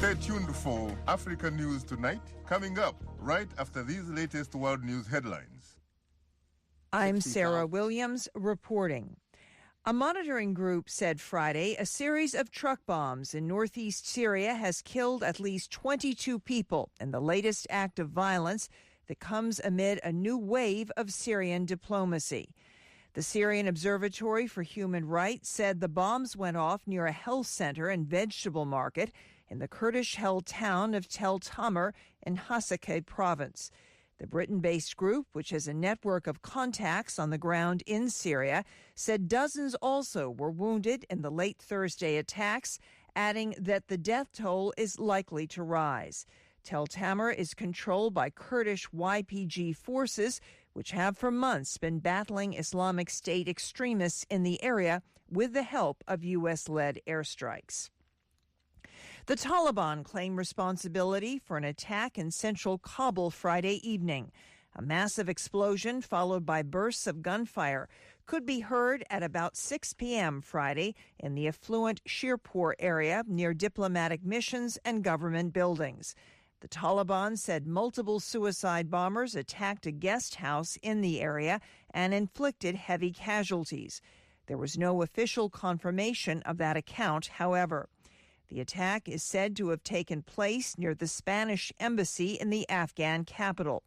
Stay tuned for Africa News Tonight, coming up right after these latest world news headlines. I'm Sarah Williams reporting. A monitoring group said Friday a series of truck bombs in northeast Syria has killed at least 22 people in the latest act of violence that comes amid a new wave of Syrian diplomacy. The Syrian Observatory for Human Rights said the bombs went off near a health center and vegetable market in the Kurdish-held town of Tel Tamer in Hasakeh province. The Britain-based group, which has a network of contacts on the ground in Syria, said dozens also were wounded in the late Thursday attacks, adding that the death toll is likely to rise. Tel Tamer is controlled by Kurdish YPG forces, which have for months been battling Islamic State extremists in the area with the help of U.S.-led airstrikes. The Taliban claim responsibility for an attack in central Kabul Friday evening. A massive explosion followed by bursts of gunfire could be heard at about 6 p.m. Friday in the affluent Shirpur area near diplomatic missions and government buildings. The Taliban said multiple suicide bombers attacked a guest house in the area and inflicted heavy casualties. There was no official confirmation of that account, however. The attack is said to have taken place near the Spanish embassy in the Afghan capital.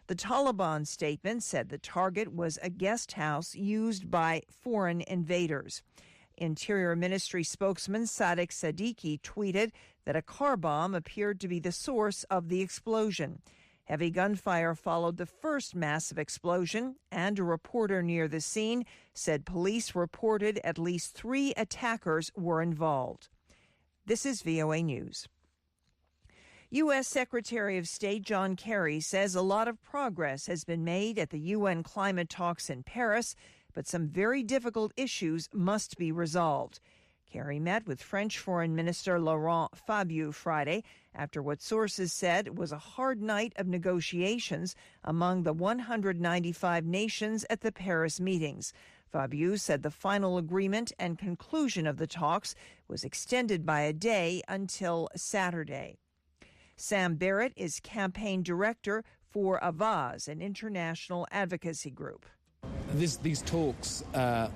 The Taliban statement said the target was a guest house used by foreign invaders. Interior Ministry spokesman Sadiq Siddiqui tweeted that a car bomb appeared to be the source of the explosion. Heavy gunfire followed the first massive explosion, and a reporter near the scene said police reported at least 3 attackers were involved. This is VOA News. U.S. Secretary of State John Kerry says a lot of progress has been made at the UN climate talks in Paris, but some very difficult issues must be resolved. Kerry met with French Foreign Minister Laurent Fabius Friday after what sources said was a hard night of negotiations among the 195 nations at the Paris meetings. Fabius said the final agreement and conclusion of the talks was extended by a day until Saturday. Sam Barrett is campaign director for Avaz, an international advocacy group. These talks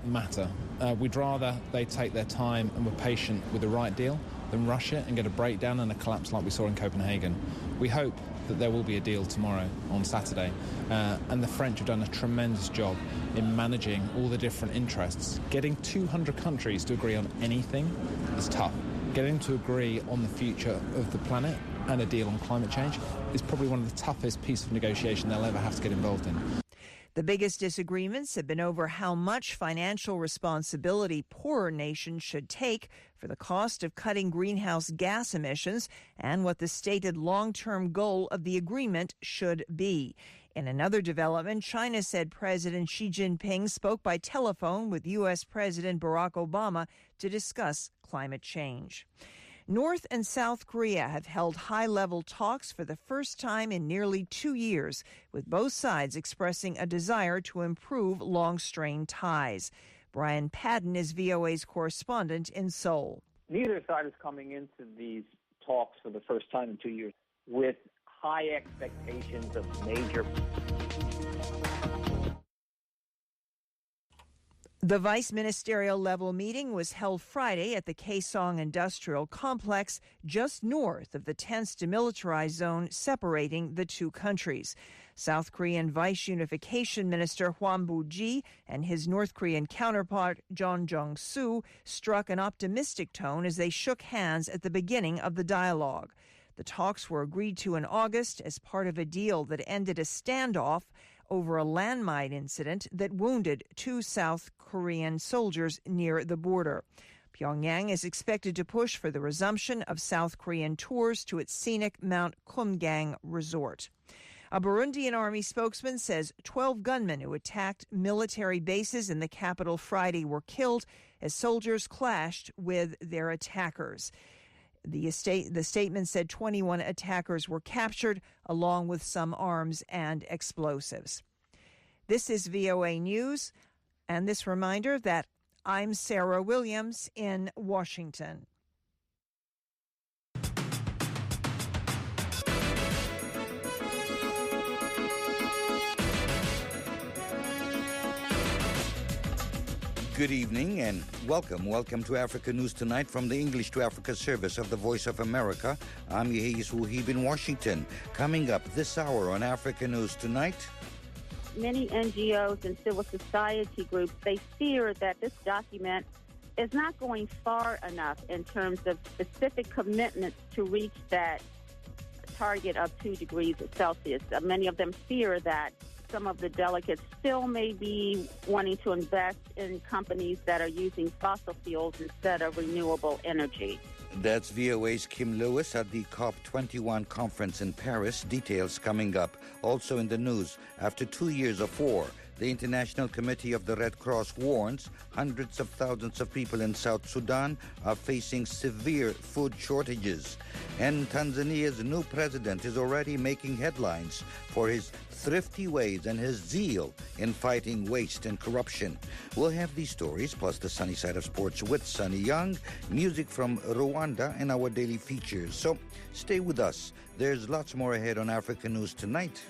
matter. We'd rather they take their time and were patient with the right deal than rush it and get a breakdown and a collapse like we saw in Copenhagen. We hope that there will be a deal tomorrow on Saturday. And the French have done a tremendous job in managing all the different interests. Getting 200 countries to agree on anything is tough. Getting to agree on the future of the planet and a deal on climate change is probably one of the toughest pieces of negotiation they'll ever have to get involved in. The biggest disagreements have been over how much financial responsibility poorer nations should take for the cost of cutting greenhouse gas emissions and what the stated long-term goal of the agreement should be. In another development, China said President Xi Jinping spoke by telephone with U.S. President Barack Obama to discuss climate change. North and South Korea have held high-level talks for the first time in nearly 2 years, with both sides expressing a desire to improve long-strained ties. Brian Padden is VOA's correspondent in Seoul. Neither side is coming into these talks for the first time in 2 years with high expectations of major. The vice ministerial level meeting was held Friday at the Kaesong Industrial Complex just north of the tense demilitarized zone separating the two countries. South Korean Vice Unification Minister Hwang Bu-ji and his North Korean counterpart John Jong-soo struck an optimistic tone as they shook hands at the beginning of the dialogue. The talks were agreed to in August as part of a deal that ended a standoff over a landmine incident that wounded 2 South Korean soldiers near the border. Pyongyang is expected to push for the resumption of South Korean tours to its scenic Mount Kumgang resort. A Burundian army spokesman says 12 gunmen who attacked military bases in the capital Friday were killed as soldiers clashed with their attackers. The statement said 21 attackers were captured, along with some arms and explosives. This is VOA News, and this reminder that I'm Sarah Williams in Washington. Good evening and welcome. Welcome to Africa News Tonight from the English to Africa service of the Voice of America. I'm Yehis Wuhib in Washington. Coming up this hour on Africa News Tonight. Many NGOs and civil society groups, they fear that this document is not going far enough in terms of specific commitments to reach that target of 2 degrees Celsius. Many of them fear that some of the delegates still may be wanting to invest in companies that are using fossil fuels instead of renewable energy. That's VOA's Kim Lewis at the COP21 conference in Paris. Details coming up. Also in the news, after 2 years of war, the International Committee of the Red Cross warns hundreds of thousands of people in South Sudan are facing severe food shortages. And Tanzania's new president is already making headlines for his thrifty ways and his zeal in fighting waste and corruption. We'll have these stories, plus the sunny side of sports with Sunny Young, music from Rwanda, and our daily features. So stay with us. There's lots more ahead on Africa News Tonight.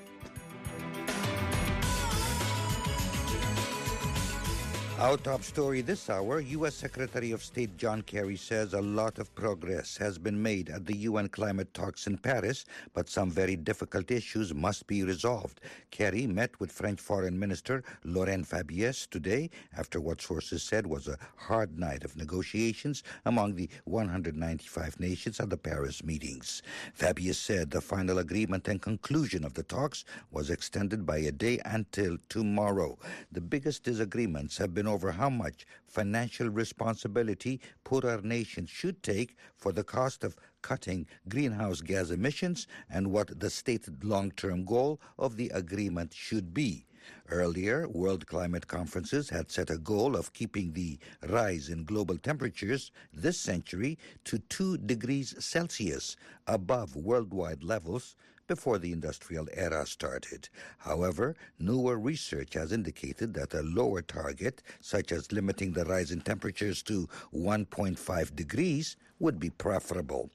Our top story this hour, U.S. Secretary of State John Kerry says a lot of progress has been made at the UN climate talks in Paris, but some very difficult issues must be resolved. Kerry met with French Foreign Minister Laurent Fabius today after what sources said was a hard night of negotiations among the 195 nations at the Paris meetings. Fabius said the final agreement and conclusion of the talks was extended by a day until tomorrow. The biggest disagreements have been over how much financial responsibility poorer nations should take for the cost of cutting greenhouse gas emissions and what the stated long-term goal of the agreement should be. Earlier, world climate conferences had set a goal of keeping the rise in global temperatures this century to 2 degrees Celsius above worldwide levels before the industrial era started. However, newer research has indicated that a lower target, such as limiting the rise in temperatures to 1.5 degrees, would be preferable.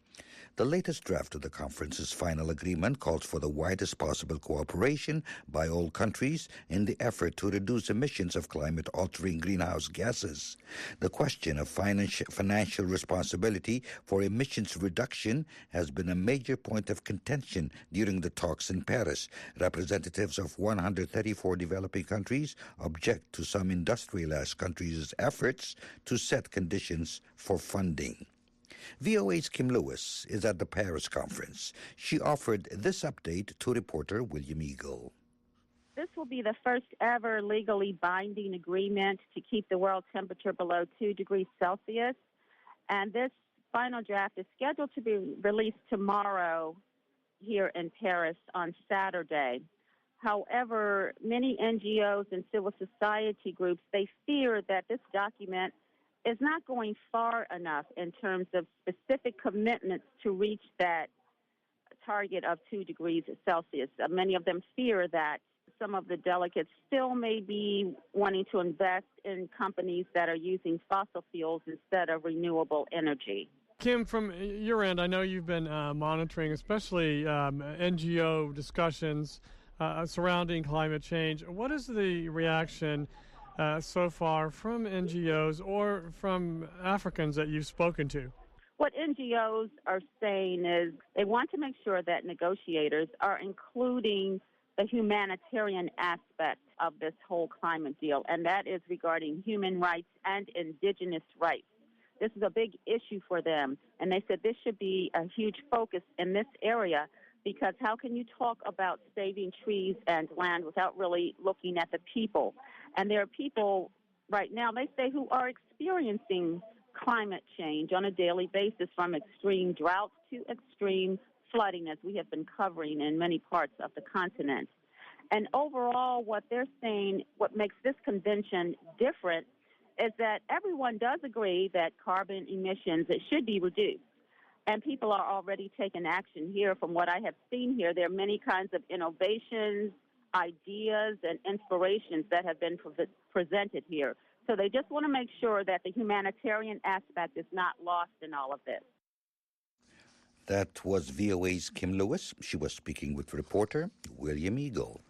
The latest draft of the conference's final agreement calls for the widest possible cooperation by all countries in the effort to reduce emissions of climate-altering greenhouse gases. The question of financial responsibility for emissions reduction has been a major point of contention during the talks in Paris. Representatives of 134 developing countries object to some industrialized countries' efforts to set conditions for funding. VOA's Kim Lewis is at the Paris conference. She offered this update to reporter William Eagle. This will be the first ever legally binding agreement to keep the world temperature below 2 degrees Celsius. And this final draft is scheduled to be released tomorrow here in Paris on Saturday. However, many NGOs and civil society groups, they fear that this document is not going far enough in terms of specific commitments to reach that target of 2 degrees Celsius. Many of them fear that some of the delegates still may be wanting to invest in companies that are using fossil fuels instead of renewable energy. Kim, from your end, I know you've been monitoring especially NGO discussions surrounding climate change. What is the reaction so far from NGOs or from Africans that you've spoken to? What NGOs are saying is they want to make sure that negotiators are including the humanitarian aspect of this whole climate deal, and that is regarding human rights and indigenous rights. This is a big issue for them, and they said this should be a huge focus in this area because how can you talk about saving trees and land without really looking at the people? And there are people right now, they say, who are experiencing climate change on a daily basis, from extreme droughts to extreme flooding, as we have been covering in many parts of the continent. And overall, what they're saying, what makes this convention different, is that everyone does agree that carbon emissions, it should be reduced. And people are already taking action here. From what I have seen here, there are many kinds of innovations, ideas, and inspirations that have been presented here. So they just want to make sure that the humanitarian aspect is not lost in all of this. That was VOA's Kim Lewis. She was speaking with reporter William Eagle.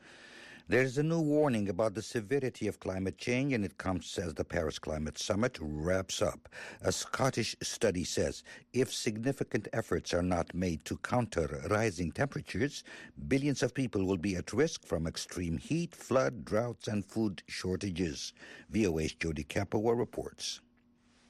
There is a new warning about the severity of climate change, and it comes as the Paris Climate Summit wraps up. A Scottish study says if significant efforts are not made to counter rising temperatures, billions of people will be at risk from extreme heat, flood, droughts, and food shortages. VOA's Jody Capua reports.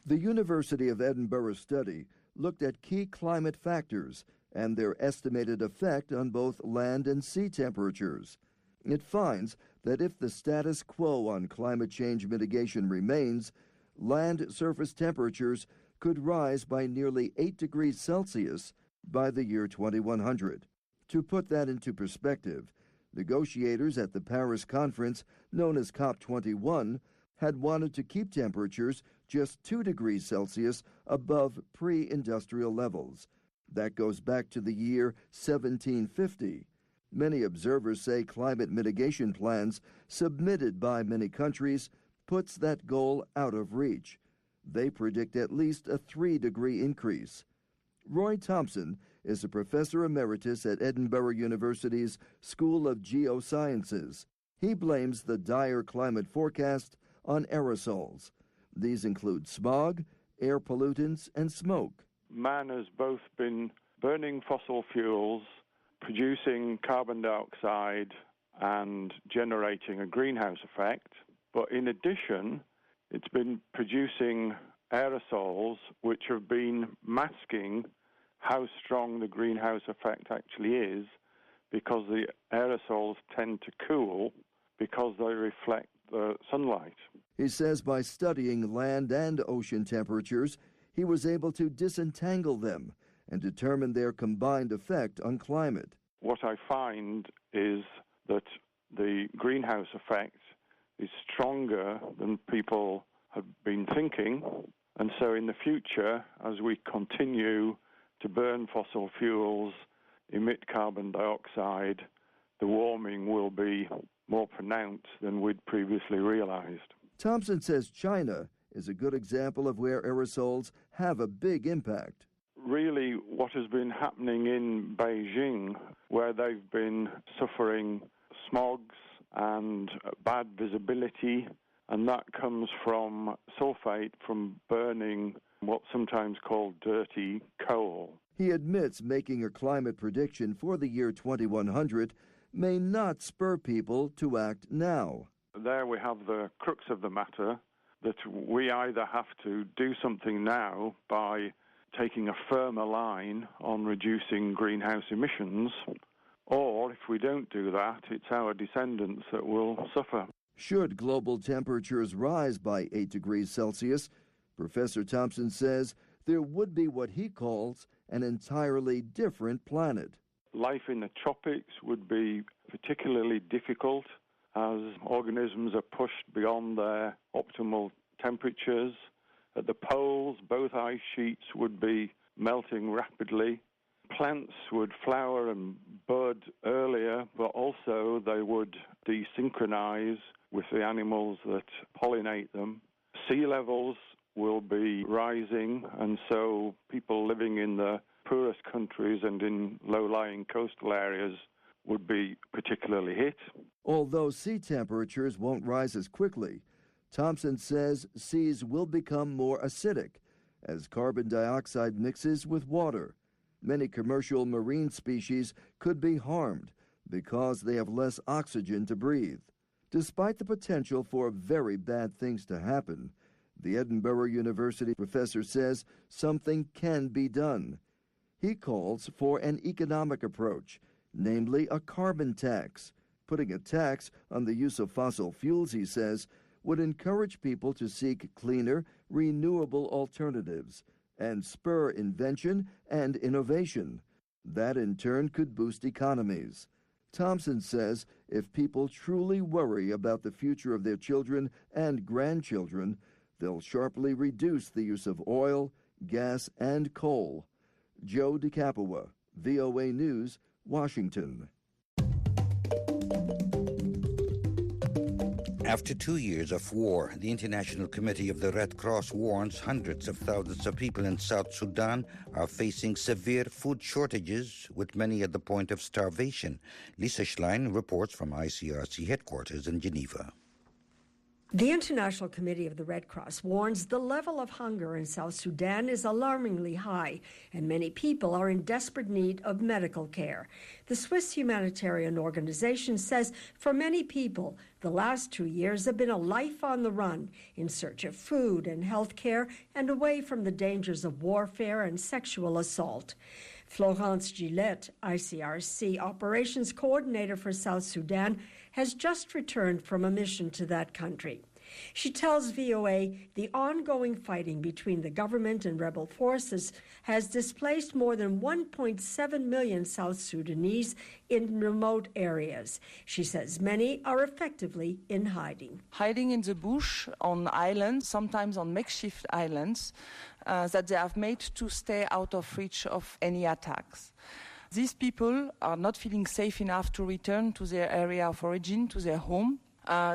The University of Edinburgh study looked at key climate factors and their estimated effect on both land and sea temperatures. It finds that if the status quo on climate change mitigation remains, land surface temperatures could rise by nearly 8 degrees Celsius by the year 2100. To put that into perspective, negotiators at the Paris conference, known as COP21, had wanted to keep temperatures just 2 degrees Celsius above pre-industrial levels. That goes back to the year 1750. Many observers say climate mitigation plans submitted by many countries puts that goal out of reach. They predict at least a 3-degree increase. Roy Thompson is a professor emeritus at Edinburgh University's School of Geosciences. He blames the dire climate forecast on aerosols. These include smog, air pollutants, and smoke. Man has both been burning fossil fuels, producing carbon dioxide and generating a greenhouse effect. But in addition, it's been producing aerosols which have been masking how strong the greenhouse effect actually is, because the aerosols tend to cool because they reflect the sunlight. He says by studying land and ocean temperatures, he was able to disentangle them and determine their combined effect on climate. What I find is that the greenhouse effect is stronger than people have been thinking, and so in the future, as we continue to burn fossil fuels, emit carbon dioxide, the warming will be more pronounced than we'd previously realized. Thompson says China is a good example of where aerosols have a big impact. Really, what has been happening in Beijing, where they've been suffering smogs and bad visibility, and that comes from sulfate from burning what's sometimes called dirty coal. He admits making a climate prediction for the year 2100 may not spur people to act now. There we have the crux of the matter, that we either have to do something now by taking a firmer line on reducing greenhouse emissions, or if we don't do that, it's our descendants that will suffer. Should global temperatures rise by 8 degrees Celsius, Professor Thompson says there would be what he calls an entirely different planet. Life in the tropics would be particularly difficult as organisms are pushed beyond their optimal temperatures. At the poles, both ice sheets would be melting rapidly. Plants would flower and bud earlier, but also they would desynchronize with the animals that pollinate them. Sea levels will be rising, and so people living in the poorest countries and in low-lying coastal areas would be particularly hit. Although sea temperatures won't rise as quickly, Thompson says seas will become more acidic as carbon dioxide mixes with water. Many commercial marine species could be harmed because they have less oxygen to breathe. Despite the potential for very bad things to happen, the Edinburgh University professor says something can be done. He calls for an economic approach, namely a carbon tax. Putting a tax on the use of fossil fuels, he says, would encourage people to seek cleaner, renewable alternatives and spur invention and innovation. That, in turn, could boost economies. Thompson says if people truly worry about the future of their children and grandchildren, they'll sharply reduce the use of oil, gas, and coal. Joe DeCapua, VOA News, Washington. After 2 years of war, the International Committee of the Red Cross warns hundreds of thousands of people in South Sudan are facing severe food shortages, with many at the point of starvation. Lisa Schlein reports from ICRC headquarters in Geneva. The International Committee of the Red Cross warns the level of hunger in South Sudan is alarmingly high, and many people are in desperate need of medical care. The Swiss humanitarian organization says for many people, the last 2 years have been a life on the run in search of food and health care and away from the dangers of warfare and sexual assault. Florence Gillette, ICRC Operations Coordinator for South Sudan, has just returned from a mission to that country. She tells VOA the ongoing fighting between the government and rebel forces has displaced more than 1.7 million South Sudanese in remote areas. She says many are effectively in hiding. Hiding in the bush, on islands, sometimes on makeshift islands, that they have made to stay out of reach of any attacks. These people are not feeling safe enough to return to their area of origin, to their home.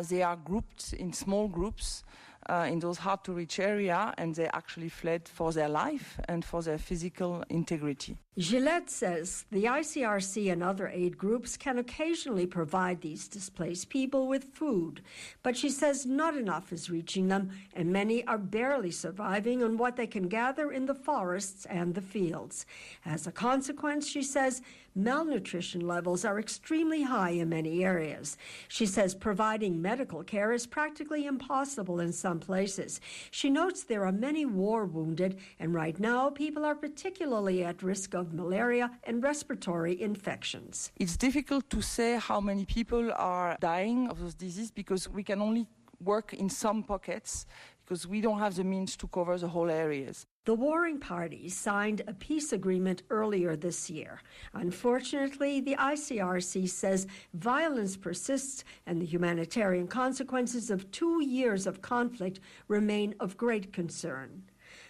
They are grouped in small groups in those hard-to-reach areas, and they actually fled for their life and for their physical integrity. Gillette says the ICRC and other aid groups can occasionally provide these displaced people with food, but she says not enough is reaching them, and many are barely surviving on what they can gather in the forests and the fields. As a consequence, she says, malnutrition levels are extremely high in many areas. She says providing medical care is practically impossible in some places. She notes there are many war wounded, and right now people are particularly at risk of malaria and respiratory infections. It's difficult to say how many people are dying of those diseases because we can only work in some pockets because we don't have the means to cover the whole areas. The warring parties signed a peace agreement earlier this year. Unfortunately, the ICRC says violence persists and the humanitarian consequences of 2 years of conflict remain of great concern.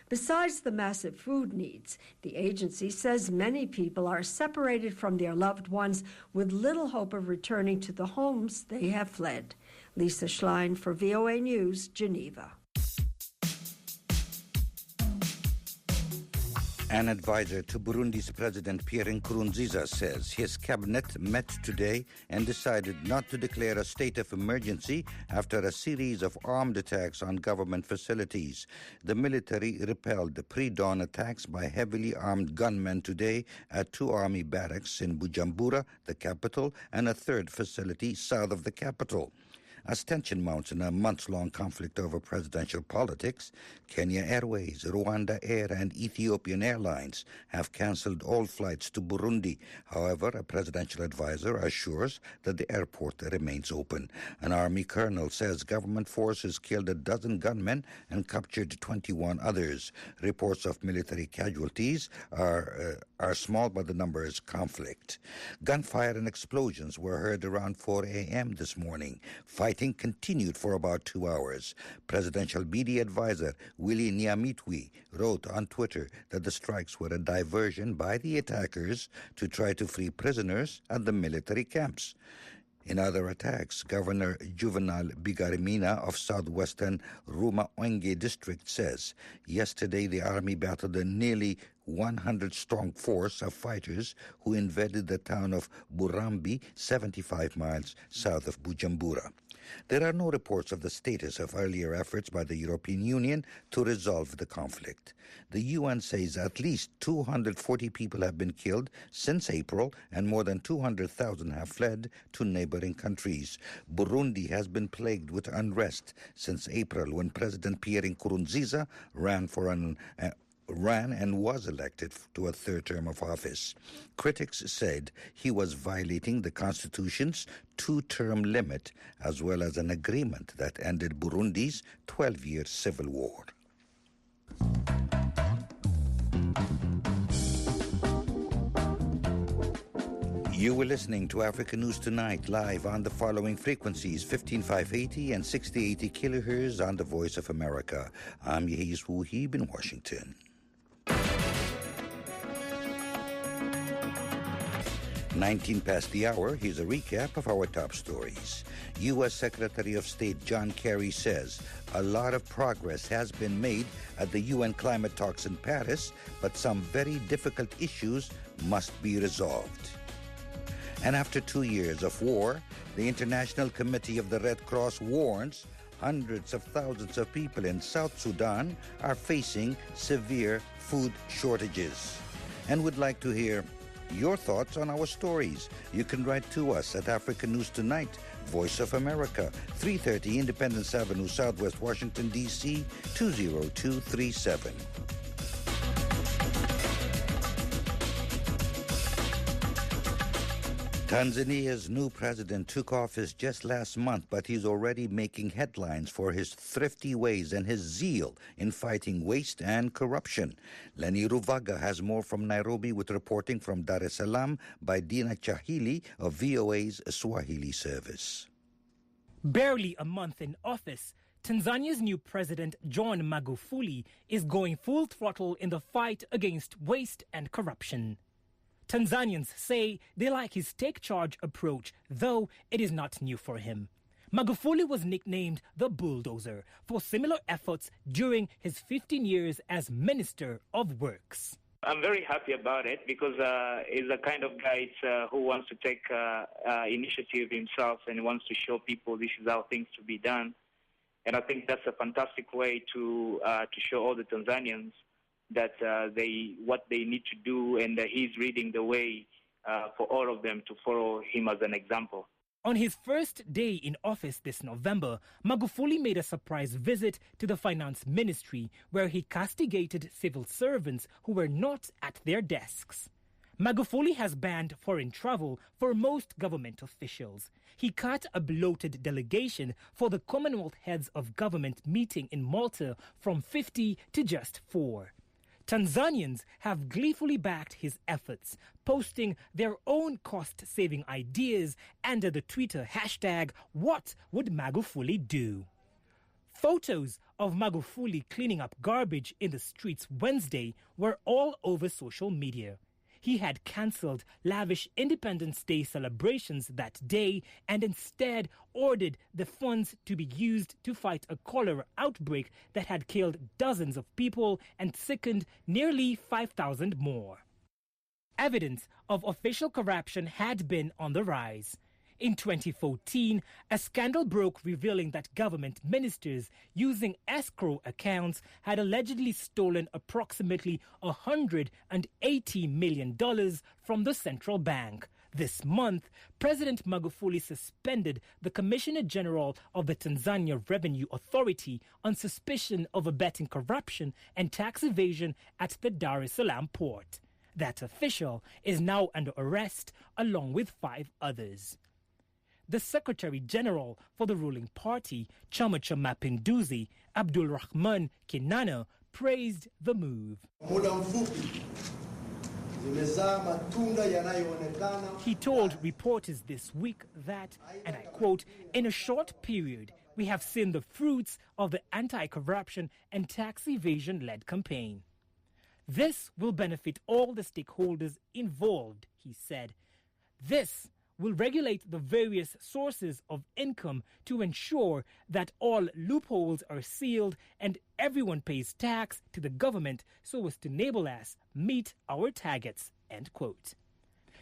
Besides the massive food needs, the agency says many people are separated from their loved ones with little hope of returning to the homes they have fled. Lisa Schlein for VOA News, Geneva. An advisor to Burundi's President Pierre Nkurunziza says his cabinet met today and decided not to declare a state of emergency after a series of armed attacks on government facilities. The military repelled the pre-dawn attacks by heavily armed gunmen today at 2 army barracks in Bujumbura, the capital, and a third facility south of the capital. As tension mounts in a months-long conflict over presidential politics, Kenya Airways, Rwanda Air, and Ethiopian Airlines have canceled all flights to Burundi. However, a presidential advisor assures that the airport remains open. An army colonel says government forces killed a dozen gunmen and captured 21 others. Reports of military casualties are small, but the number is conflict. Gunfire and explosions were heard around 4 a.m. this morning. Fighting continued for about 2 hours. Presidential media advisor Willie Nyamitwe wrote on Twitter that the strikes were a diversion by the attackers to try to free prisoners at the military camps. In other attacks, Governor Juvenal Bigarimina of southwestern Ruma-Oenge district says yesterday the army battled a nearly 100-strong force of fighters who invaded the town of Burambi, 75 miles south of Bujumbura. There are no reports of the status of earlier efforts by the European Union to resolve the conflict. The UN says at least 240 people have been killed since April and more than 200,000 have fled to neighboring countries. Burundi has been plagued with unrest since April when President Pierre Nkurunziza ran and was elected to a third term of office. Critics said he was violating the constitution's 2-term limit, as well as an agreement that ended Burundi's 12-year civil war. You were listening to Africa News Tonight, live on the following frequencies, 15580 and 6080 kilohertz on the Voice of America. I'm Yehiz Wuhib in Washington. 19 past the hour, here's a recap of our top stories. U.S. Secretary of State John Kerry says a lot of progress has been made at the UN climate talks in Paris, but some very difficult issues must be resolved. And after 2 years of war, the International Committee of the Red Cross warns hundreds of thousands of people in South Sudan are facing severe food shortages. And would like to hear your thoughts on our stories. You can write to us at African News Tonight, Voice of America, 330 Independence Avenue, Southwest Washington, D.C., 20237. Tanzania's new president took office just last month, but he's already making headlines for his thrifty ways and his zeal in fighting waste and corruption. Lenny Ruvaga has more from Nairobi with reporting from Dar es Salaam by Dina Chahili of VOA's Swahili service. Barely a month in office, Tanzania's new president, John Magufuli, is going full throttle in the fight against waste and corruption. Tanzanians say they like his take-charge approach, though it is not new for him. Magufuli was nicknamed the bulldozer for similar efforts during his 15 years as Minister of Works. I'm very happy about it because he's the kind of guy who wants to take initiative himself and wants to show people this is how things to be done. And I think that's a fantastic way to show all the Tanzanians that what they need to do, and he's leading the way for all of them to follow him as an example. On his first day in office this November, Magufuli made a surprise visit to the Finance Ministry where he castigated civil servants who were not at their desks. Magufuli has banned foreign travel for most government officials. He cut a bloated delegation for the Commonwealth Heads of Government meeting in Malta from 50 to just 4. Tanzanians have gleefully backed his efforts, posting their own cost-saving ideas under the Twitter hashtag, What Would Magufuli Do? Photos of Magufuli cleaning up garbage in the streets Wednesday were all over social media. He had cancelled lavish Independence Day celebrations that day and instead ordered the funds to be used to fight a cholera outbreak that had killed dozens of people and sickened nearly 5,000 more. Evidence of official corruption had been on the rise. In 2014, a scandal broke revealing that government ministers using escrow accounts had allegedly stolen approximately $180 million from the central bank. This month, President Magufuli suspended the Commissioner General of the Tanzania Revenue Authority on suspicion of abetting corruption and tax evasion at the Dar es Salaam port. That official is now under arrest along with 5 others. The Secretary General for the ruling party, Chama cha Mapinduzi, Abdul Rahman Kinana, praised the move. He told reporters this week that, and I quote, in a short period, we have seen the fruits of the anti-corruption and tax evasion-led campaign. This will benefit all the stakeholders involved, he said. This will regulate the various sources of income to ensure that all loopholes are sealed and everyone pays tax to the government so as to enable us meet our targets, end quote.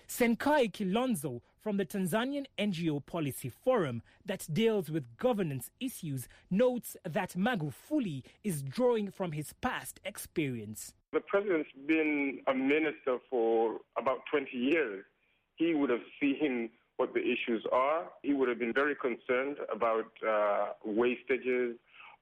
Senkai Kilonzo from the Tanzanian NGO Policy Forum that deals with governance issues notes that Magufuli is drawing from his past experience. The president's been a minister for about 20 years. He would have seen what the issues are. He would have been very concerned about wastages,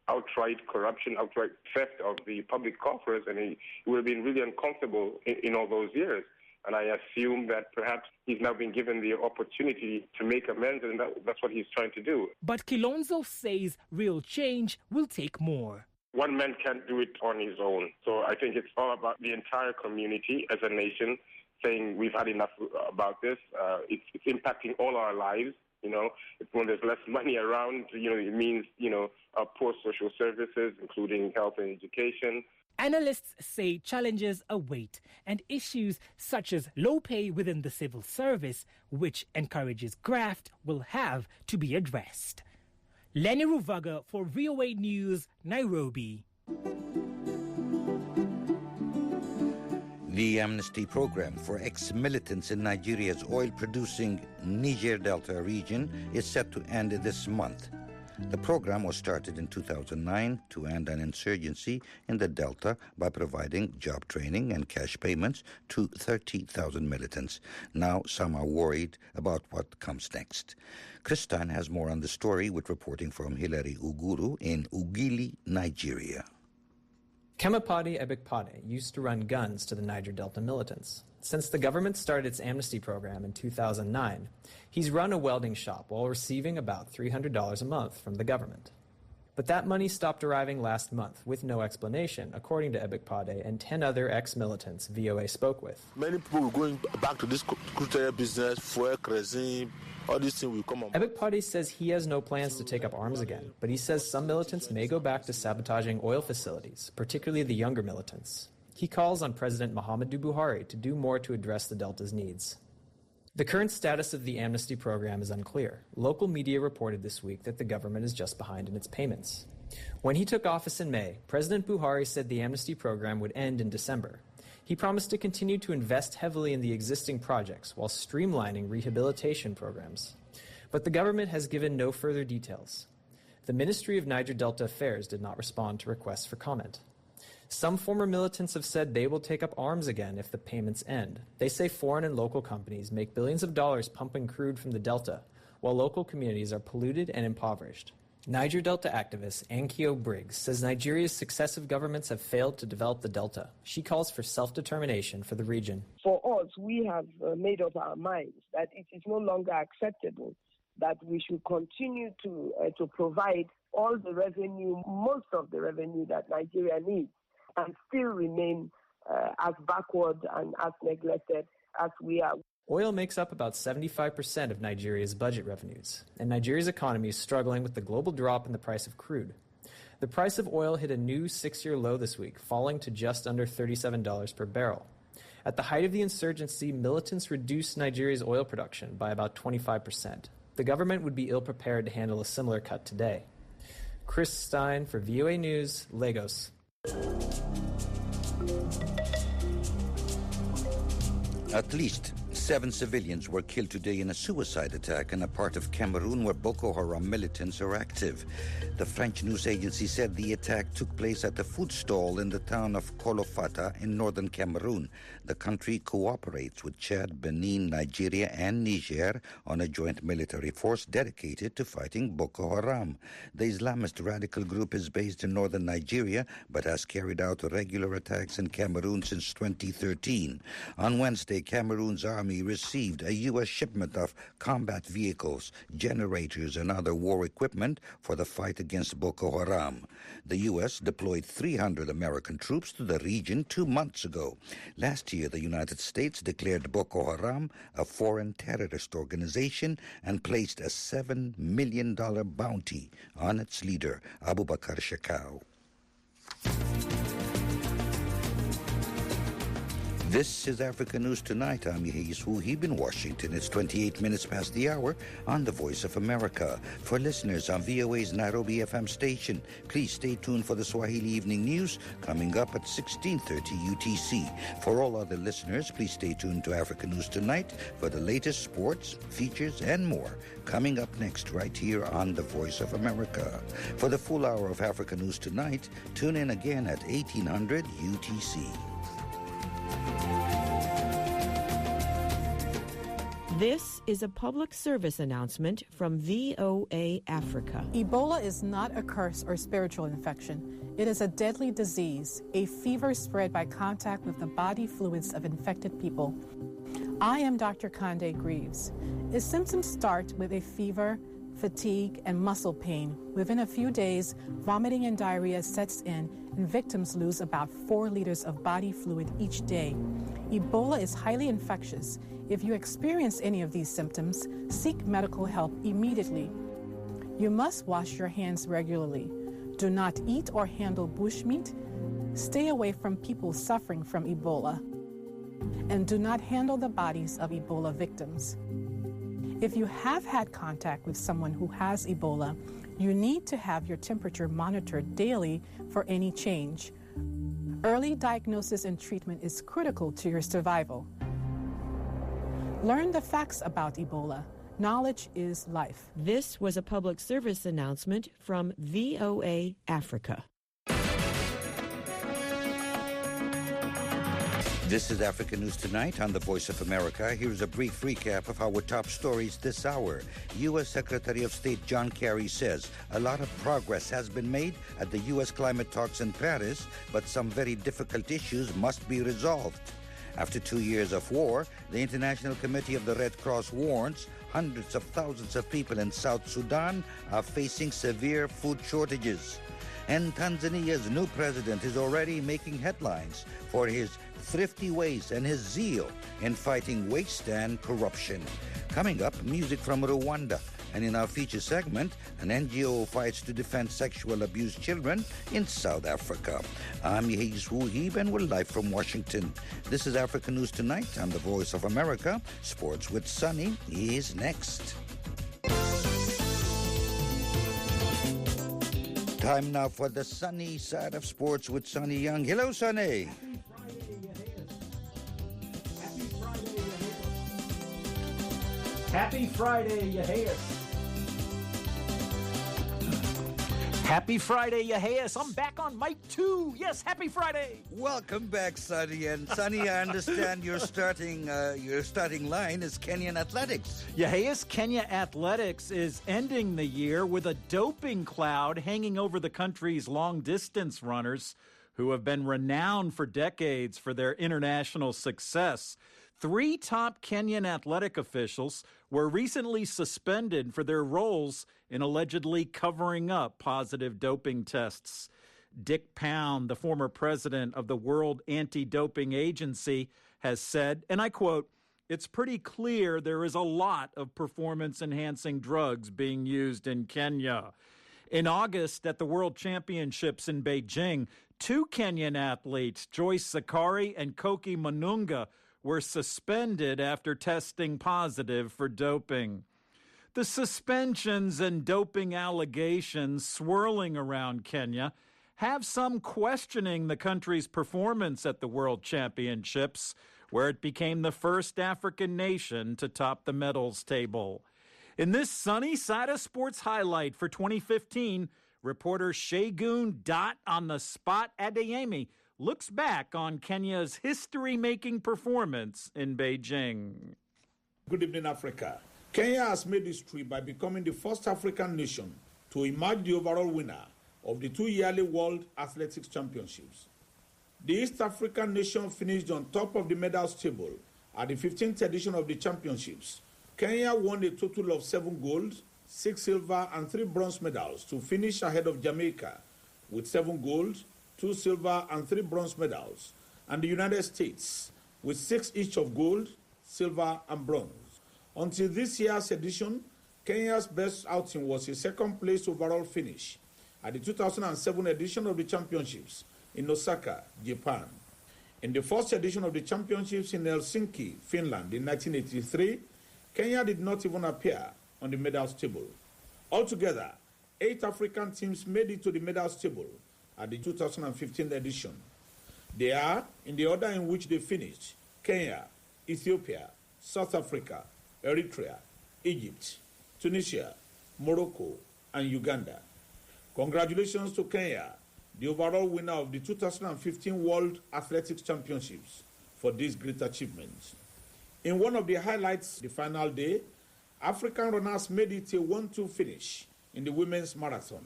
outright corruption, outright theft of the public coffers, and he would have been really uncomfortable in all those years. And I assume that perhaps he's now been given the opportunity to make amends, and that's what he's trying to do. But Kilonzo says real change will take more. One man can't do it on his own. So I think it's all about the entire community as a nation saying we've had enough about this. It's impacting all our lives. You know, when there's less money around, it means, poor social services, including health and education. Analysts say challenges await and issues such as low pay within the civil service, which encourages graft, will have to be addressed. Lenny Ruvaga for VOA News, Nairobi. The amnesty program for ex-militants in Nigeria's oil-producing Niger Delta region is set to end this month. The program was started in 2009 to end an insurgency in the Delta by providing job training and cash payments to 30,000 militants. Now some are worried about what comes next. Christine has more on the story with reporting from Hilary Uguru in Ugili, Nigeria. Kemapade Ebikpade used to run guns to the Niger Delta militants. Since the government started its amnesty program in 2009, he's run a welding shop while receiving about $300 a month from the government. But that money stopped arriving last month with no explanation, according to Ebikpade and 10 other ex-militants VOA spoke with. Many people will going back to this crude business, fuel, kerosene, all these things will come on. Ebikpade says he has no plans to take up arms again, but he says some militants may go back to sabotaging oil facilities, particularly the younger militants. He calls on President Muhammadu Buhari to do more to address the Delta's needs. The current status of the amnesty program is unclear. Local media reported this week that the government is just behind in its payments. When he took office in May, President Buhari said the amnesty program would end in December. He promised to continue to invest heavily in the existing projects while streamlining rehabilitation programs. But the government has given no further details. The Ministry of Niger Delta Affairs did not respond to requests for comment. Some former militants have said they will take up arms again if the payments end. They say foreign and local companies make billions of dollars pumping crude from the Delta, while local communities are polluted and impoverished. Niger Delta activist Ankio Briggs says Nigeria's successive governments have failed to develop the Delta. She calls for self-determination for the region. For us, we have made up our minds that it is no longer acceptable that we should continue to provide all the revenue, most of the revenue that Nigeria needs, and still remain as backward and as neglected as we are. Oil makes up about 75% of Nigeria's budget revenues, and Nigeria's economy is struggling with the global drop in the price of crude. The price of oil hit a new 6-year low this week, falling to just under $37 per barrel. At the height of the insurgency, militants reduced Nigeria's oil production by about 25%. The government would be ill-prepared to handle a similar cut today. Chris Stein for VOA News, Lagos. At least 7 civilians were killed today in a suicide attack in a part of Cameroon where Boko Haram militants are active. The French news agency said the attack took place at a food stall in the town of Kolofata in northern Cameroon. The country cooperates with Chad, Benin, Nigeria, and Niger on a joint military force dedicated to fighting Boko Haram. The Islamist radical group is based in northern Nigeria but has carried out regular attacks in Cameroon since 2013. On Wednesday, Cameroon's army received a U.S. shipment of combat vehicles, generators, and other war equipment for the fight against Boko Haram. The U.S. deployed 300 American troops to the region 2 months ago. Last year, the United States declared Boko Haram a foreign terrorist organization and placed a $7 million bounty on its leader, Abubakar Shekau. This is Africa News Tonight. I'm Yehis Wuhib in Washington. It's 28 minutes past the hour on the Voice of America. For listeners on VOA's Nairobi FM station, please stay tuned for the Swahili Evening News coming up at 16:30 UTC. For all other listeners, please stay tuned to Africa News Tonight for the latest sports, features, and more coming up next right here on the Voice of America. For the full hour of Africa News Tonight, tune in again at 1800 UTC. This is a public service announcement from VOA Africa. Ebola is not a curse or spiritual infection. It is a deadly disease, a fever spread by contact with the body fluids of infected people. I am Dr. Conde Greaves. Its symptoms start with a fever, fatigue, and muscle pain. Within a few days, vomiting and diarrhea sets in, and victims lose about 4 liters of body fluid each day. Ebola is highly infectious. If you experience any of these symptoms, seek medical help immediately. You must wash your hands regularly. Do not eat or handle bushmeat. Stay away from people suffering from Ebola. And do not handle the bodies of Ebola victims. If you have had contact with someone who has Ebola, you need to have your temperature monitored daily for any change. Early diagnosis and treatment is critical to your survival. Learn the facts about Ebola. Knowledge is life. This was a public service announcement from VOA Africa. This is Africa News Tonight on the Voice of America. Here's a brief recap of our top stories this hour. U.S. Secretary of State John Kerry says a lot of progress has been made at the U.S. climate talks in Paris, but some very difficult issues must be resolved. After 2 years of war, the International Committee of the Red Cross warns hundreds of thousands of people in South Sudan are facing severe food shortages. And Tanzania's new president is already making headlines for his thrifty ways and his zeal in fighting waste and corruption. Coming up, music from Rwanda. And in our feature segment, an NGO fights to defend sexual abused children in South Africa. I'm Yehis Wuhib, and we're live from Washington. This is Africa News Tonight on the Voice of America. Sports with Sunny is next. Time now for the sunny side of sports with Sonny Young. Hello, Sonny. Happy Friday, Yehis. Happy Friday, Yehis. I'm back on mic 2. Yes, happy Friday. Welcome back, Sonny. And Sonny, I understand your starting line is Kenyan athletics. Yehis, Kenya athletics is ending the year with a doping cloud hanging over the country's long-distance runners who have been renowned for decades for their international success. 3 top Kenyan athletic officials were recently suspended for their roles in allegedly covering up positive doping tests. Dick Pound, the former president of the World Anti-Doping Agency, has said, and I quote, "It's pretty clear there is a lot of performance-enhancing drugs being used in Kenya." In August, at the World Championships in Beijing, 2 Kenyan athletes, Joyce Zakari and Koki Manunga, were suspended after testing positive for doping. The suspensions and doping allegations swirling around Kenya have some questioning the country's performance at the World Championships, where it became the first African nation to top the medals table. In this sunny side of sports highlight for 2015, reporter Shegun Dot on the Spot Adeyemi looks back on Kenya's history-making performance in Beijing. Good evening, Africa. Kenya has made history by becoming the first African nation to emerge the overall winner of the 2-yearly World Athletics Championships. The East African nation finished on top of the medals table at the 15th edition of the championships. Kenya won a total of 7 gold, 6 silver, and 3 bronze medals to finish ahead of Jamaica with 7 gold, 2 silver, and 3 bronze medals, and the United States with 6 each of gold, silver, and bronze. Until this year's edition, Kenya's best outing was a second-place overall finish at the 2007 edition of the championships in Osaka, Japan. In the first edition of the championships in Helsinki, Finland in 1983, Kenya did not even appear on the medals table. Altogether, 8 African teams made it to the medals table at the 2015 edition. They are, in the order in which they finished, Kenya, Ethiopia, South Africa, Eritrea, Egypt, Tunisia, Morocco, and Uganda. Congratulations to Kenya, the overall winner of the 2015 World Athletics Championships, for this great achievement. In one of the highlights, the final day, African runners made it a 1-2 finish in the women's marathon.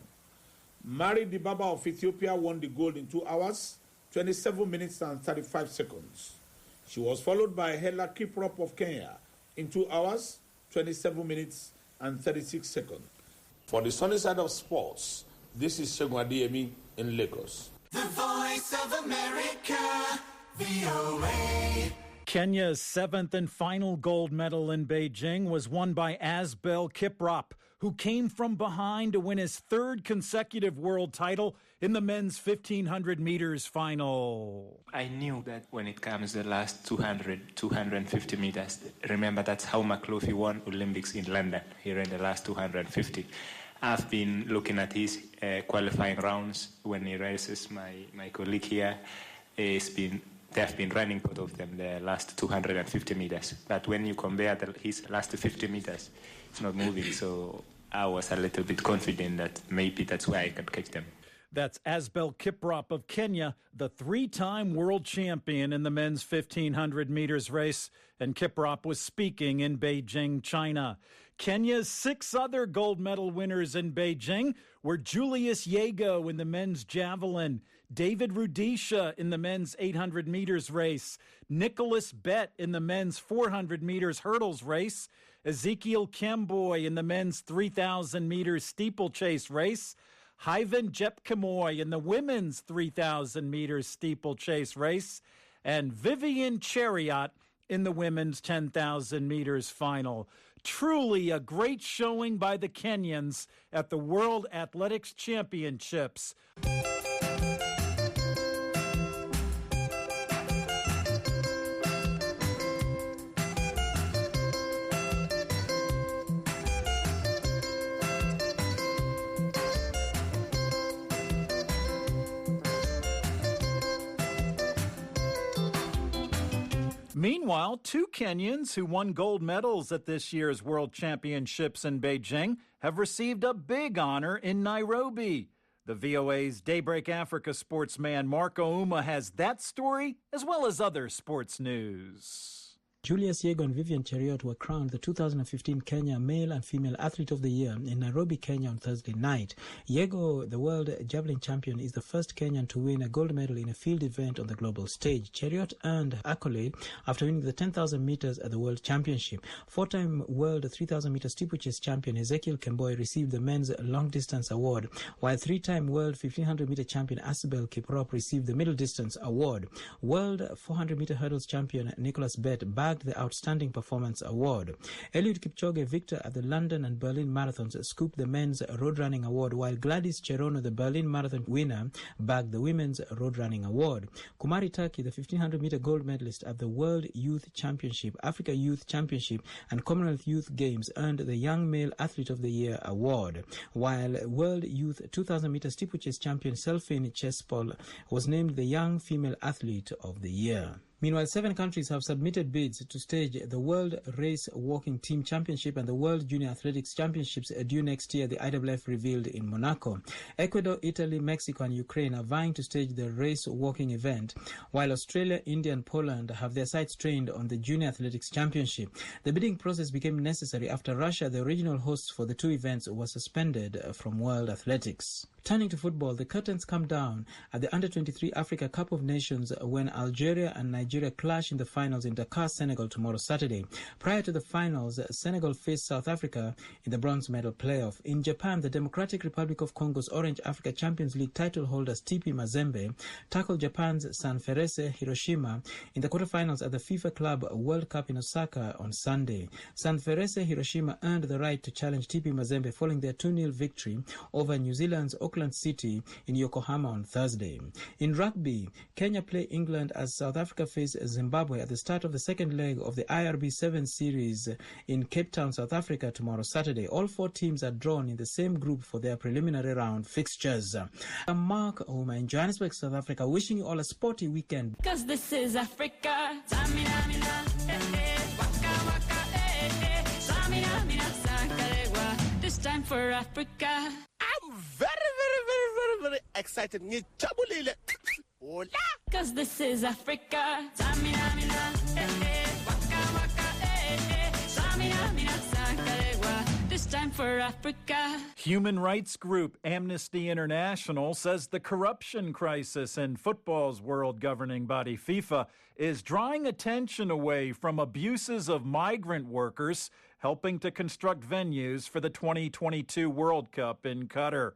Mary Dibaba of Ethiopia won the gold in 2 hours, 27 minutes and 35 seconds. She was followed by Hela Kiprop of Kenya in 2 hours, 27 minutes and 36 seconds. For the sunny side of sports, this is Shegun Adeyemi in Lagos. The Voice of America, VOA. Kenya's seventh and final gold medal in Beijing was won by Asbel Kiprop, who came from behind to win his third consecutive world title in the men's 1,500 meters final. I knew that when it comes to the last 200, 250 meters, remember that's how McLaughlin won Olympics in London, here in the last 250. I've been looking at his qualifying rounds when he races. My colleague here they've been running both of them the last 250 meters. But when you compare his last 50 meters, it's not moving. So I was a little bit confident that maybe that's where I could catch them. That's Asbel Kiprop of Kenya, the three-time world champion in the men's 1,500 meters race. And Kiprop was speaking in Beijing, China. Kenya's 6 other gold medal winners in Beijing were Julius Yego in the men's javelin, David Rudisha in the men's 800 meters race, Nicholas Bett in the men's 400 meters hurdles race, Ezekiel Kemboy in the men's 3,000 meters steeplechase race, Hyven Jepkemoy in the women's 3,000 meters steeplechase race, and Vivian Chariot in the women's 10,000 meters final. Truly a great showing by the Kenyans at the World Athletics Championships. Meanwhile, 2 Kenyans who won gold medals at this year's World Championships in Beijing have received a big honor in Nairobi. The VOA's Daybreak Africa sportsman Marco Uma has that story as well as other sports news. Julius Yego and Vivian Chariot were crowned the 2015 Kenya Male and Female Athlete of the Year in Nairobi, Kenya on Thursday night. Yego, the world javelin champion, is the first Kenyan to win a gold medal in a field event on the global stage. Chariot earned accolade after winning the 10,000 meters at the World Championship. 4-time world 3,000 meter steeplechase champion Ezekiel Kemboy received the men's long distance award, while 3-time world 1,500 meter champion Asbel Kiprop received the middle distance award. World 400 meter hurdles champion Nicholas Bett bagged the Outstanding Performance Award. Eliud Kipchoge, victor at the London and Berlin marathons, scooped the men's road running award, while Gladys Cherono, the Berlin marathon winner, bagged the women's road running award. Kumari Turkey, the 1,500 meter gold medalist at the World Youth Championship, Africa Youth Championship, and Commonwealth Youth Games, earned the Young Male Athlete of the Year award, while World Youth 2,000 meter steeplechase champion Selfin Chespol was named the Young Female Athlete of the Year. Meanwhile, 7 countries have submitted bids to stage the World Race Walking Team Championship and the World Junior Athletics Championships due next year, the IAAF revealed in Monaco. Ecuador, Italy, Mexico and Ukraine are vying to stage the race walking event, while Australia, India and Poland have their sights trained on the Junior Athletics Championship. The bidding process became necessary after Russia, the original host for the 2 events, was suspended from World Athletics. Turning to football, the curtains come down at the Under-23 Africa Cup of Nations when Algeria and Nigeria clash in the finals in Dakar, Senegal tomorrow Saturday. Prior to the finals, Senegal faced South Africa in the bronze medal playoff. In Japan, the Democratic Republic of Congo's Orange Africa Champions League title holders TP Mazembe tackled Japan's Sanfrecce Hiroshima in the quarterfinals at the FIFA Club World Cup in Osaka on Sunday. Sanfrecce Hiroshima earned the right to challenge TP Mazembe following their 2-0 victory over New Zealand's Auckland City in Yokohama on Thursday. In rugby, Kenya play England as South Africa face Zimbabwe at the start of the second leg of the IRB 7 series in Cape Town, South Africa tomorrow Saturday. All 4 teams are drawn in the same group for their preliminary round fixtures. I'm Mark Oma in Johannesburg, South Africa, wishing you all a sporty weekend. Because this is Africa. This time for Africa. I'm very excited. Because this is Africa. This time for Africa. Human rights group Amnesty International says the corruption crisis in football's world governing body FIFA is drawing attention away from abuses of migrant workers helping to construct venues for the 2022 World Cup in Qatar.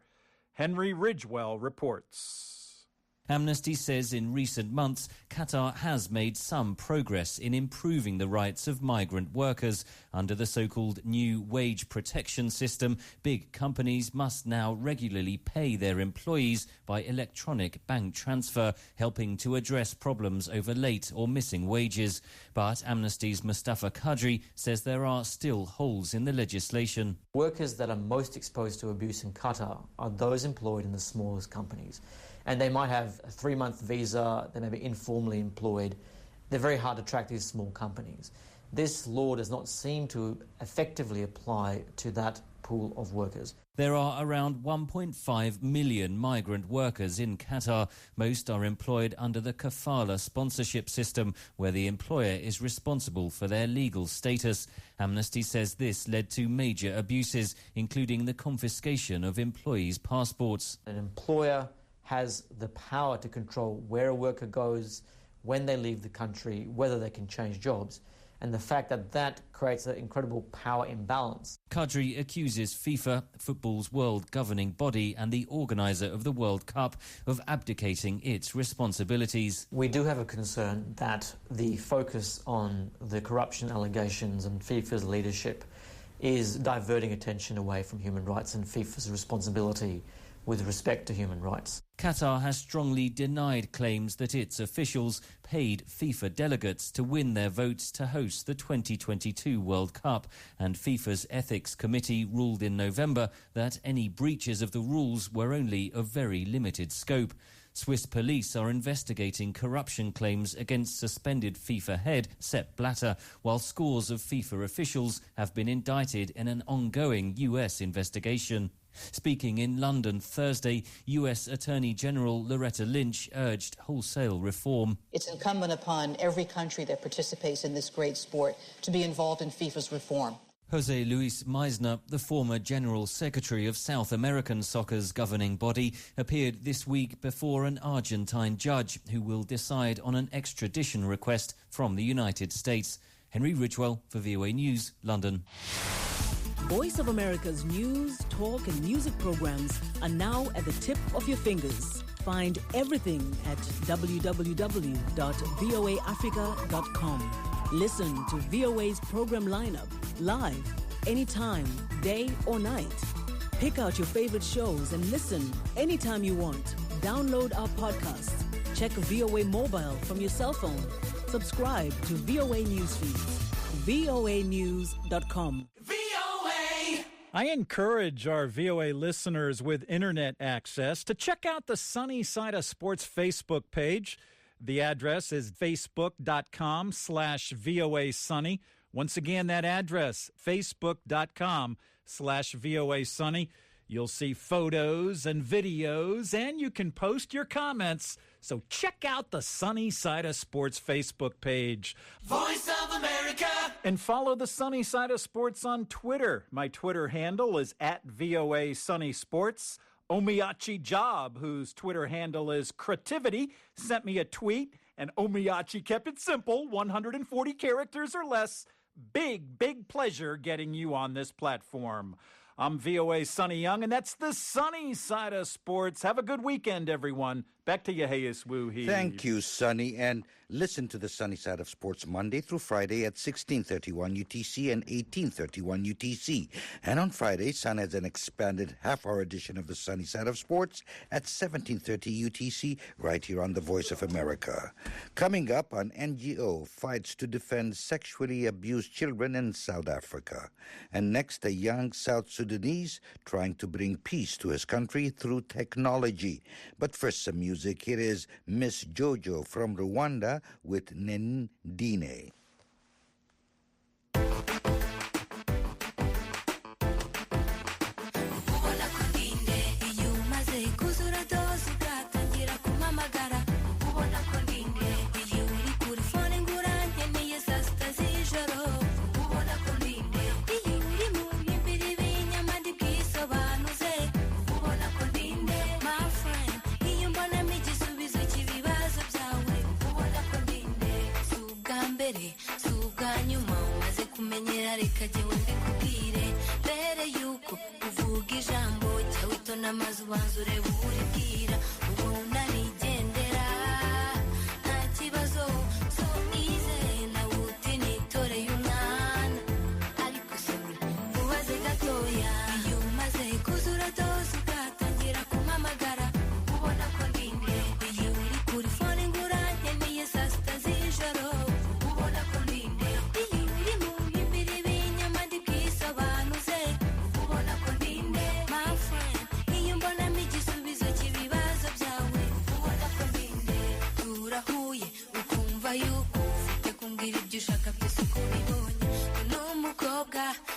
Henry Ridgewell reports. Amnesty says in recent months, Qatar has made some progress in improving the rights of migrant workers. Under the so-called new wage protection system, big companies must now regularly pay their employees by electronic bank transfer, helping to address problems over late or missing wages. But Amnesty's Mustafa Kadri says there are still holes in the legislation. Workers that are most exposed to abuse in Qatar are those employed in the smallest companies. And they might have a 3-month visa, they may be informally employed. They're very hard to track, these small companies. This law does not seem to effectively apply to that pool of workers. There are around 1.5 million migrant workers in Qatar. Most are employed under the kafala sponsorship system, where the employer is responsible for their legal status. Amnesty says this led to major abuses, including the confiscation of employees' passports. An employer has the power to control where a worker goes, when they leave the country, whether they can change jobs. And the fact that that creates an incredible power imbalance. Kadri accuses FIFA, football's world governing body and the organiser of the World Cup, of abdicating its responsibilities. We do have a concern that the focus on the corruption allegations and FIFA's leadership is diverting attention away from human rights and FIFA's responsibility with respect to human rights. Qatar has strongly denied claims that its officials paid FIFA delegates to win their votes to host the 2022 World Cup, and FIFA's Ethics Committee ruled in November that any breaches of the rules were only of very limited scope. Swiss police are investigating corruption claims against suspended FIFA head Sepp Blatter, while scores of FIFA officials have been indicted in an ongoing US investigation. Speaking in London Thursday, US Attorney General Loretta Lynch urged wholesale reform. It's incumbent upon every country that participates in this great sport to be involved in FIFA's reform. Jose Luis Meisner, the former General Secretary of South American soccer's governing body, appeared this week before an Argentine judge who will decide on an extradition request from the United States. Henry Ridgewell for VOA News, London. Voice of America's news, talk and music programs are now at the tip of your fingers. Find everything at www.voaafrica.com. Listen to VOA's program lineup live, anytime, day or night. Pick out your favorite shows and listen anytime you want. Download our podcasts. Check VOA Mobile from your cell phone. Subscribe to VOA Newsfeeds. voanews.com. I encourage our VOA listeners with internet access to check out the Sunny Side of Sports Facebook page. The address is facebook.com/VOA Sunny. Once again, that address, facebook.com/VOA Sunny. You'll see photos and videos, and you can post your comments. So check out the Sunny Side of Sports Facebook page. Voice of America. And follow the Sunny Side of Sports on Twitter. My Twitter handle is @VOA Sunny Sports. Omiyachi Job, whose Twitter handle is Creativity, sent me a tweet, and Omiyachi kept it simple, 140 characters or less. Big pleasure getting you on this platform. I'm VOA Sonny Young, and that's the Sunny Side of Sports. Have a good weekend, everyone. Back to you, Hayes Woo-hee. Thank you, Sonny. And listen to the Sunny Side of Sports Monday through Friday at 16:31 UTC and 18:31 UTC. And on Friday, Sun has an expanded half-hour edition of the Sunny Side of Sports at 17:30 UTC right here on the Voice of America. Coming up, an NGO fights to defend sexually abused children in South Africa. And next, a young South Sudanese trying to bring peace to his country through technology. But first, some music. Here is Miss Jojo from Rwanda with Nendine. Amazu wanzu ureba uribwira ubu narigendera